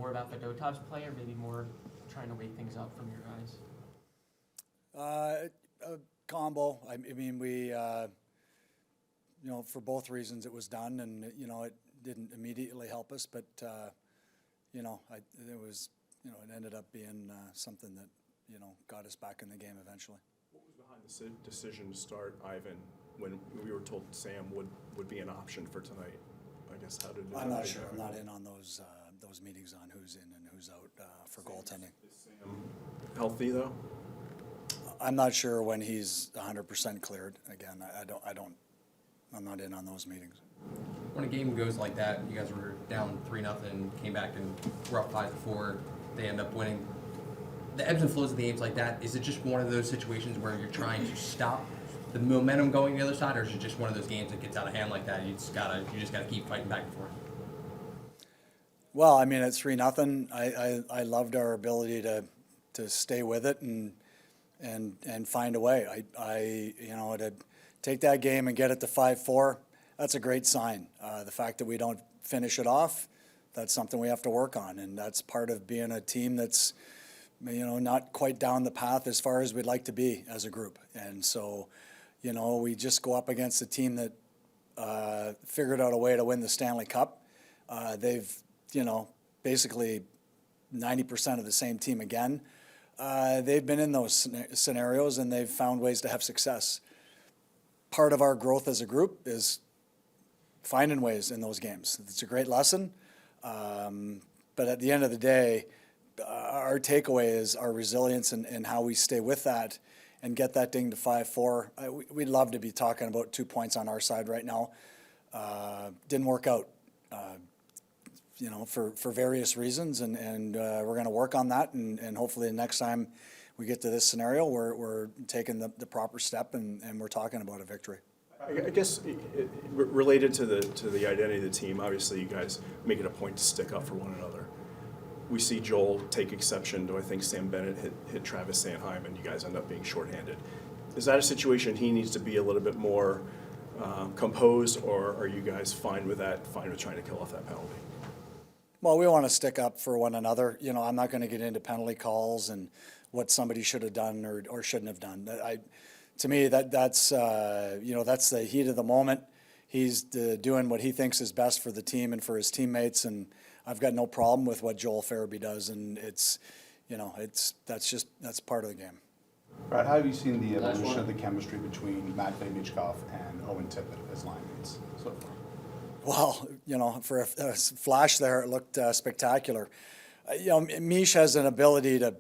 more about the Dotov's play, or maybe more trying to wake things up from your guys? A combo. I mean, we, for both reasons it was done, and, it didn't immediately help us, but, it ended up being something that, got us back in the game eventually. What was behind the decision to start Ivan when we were told Sam would be an option for tonight? I guess I'm not sure. I'm not in on those meetings on who's in and who's out for goaltending. Is Sam healthy though? I'm not sure when he's 100% cleared. Again, I'm not in on those meetings. When a game goes like that, you guys were down 3-0, came back and were up 5-4. They end up winning. The ebbs and flows of the games like that, is it just one of those situations where you're trying to stop the momentum going the other side, or is it just one of those games that gets out of hand like that? You just gotta keep fighting back and forth. Well, I mean, at 3-0, I loved our ability to stay with it and find a way. To take that game and get it to 5-4, that's a great sign. The fact that we don't finish it off, that's something we have to work on, and that's part of being a team that's, not quite down the path as far as we'd like to be as a group. And so, we just go up against a team that figured out a way to win the Stanley Cup. They've, basically 90% of the same team again. They've been in those scenarios and they've found ways to have success. Part of our growth as a group is finding ways in those games. It's a great lesson. But at the end of the day, our takeaway is our resilience and how we stay with that and get that thing to 5-4. We'd love to be talking about 2 points on our side right now. Didn't work out, for various reasons, and we're going to work on that, and hopefully the next time we get to this scenario, we're taking the proper step and we're talking about a victory. I guess related to the identity of the team, obviously you guys make it a point to stick up for one another. We see Joel take exception to, I think, Sam Bennett hit Travis Sanheim, and you guys end up being shorthanded. Is that a situation he needs to be a little bit more composed, or are you guys fine with that, fine with trying to kill off that penalty? Well, we want to stick up for one another. I'm not going to get into penalty calls and what somebody should have done or shouldn't have done. To me, that's the heat of the moment. He's doing what he thinks is best for the team and for his teammates, and I've got no problem with what Joel Farabee does, and that's part of the game. Brad, how have you seen the evolution of the chemistry between Matvei Michkov and Owen Tippett as line mates so far? Well, for a flash there, it looked spectacular. Mish has an ability to,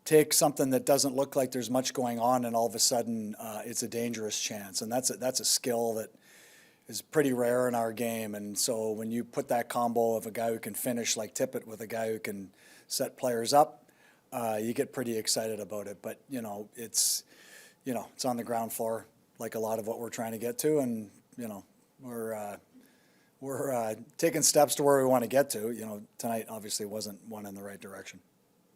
take something that doesn't look like there's much going on, and all of a sudden it's a dangerous chance, and that's a skill that is pretty rare in our game. And so when you put that combo of a guy who can finish like Tippett with a guy who can set players up, you get pretty excited about it. But it's on the ground floor, like a lot of what we're trying to get to, and we're taking steps to where we want to get to. Tonight obviously wasn't one in the right direction.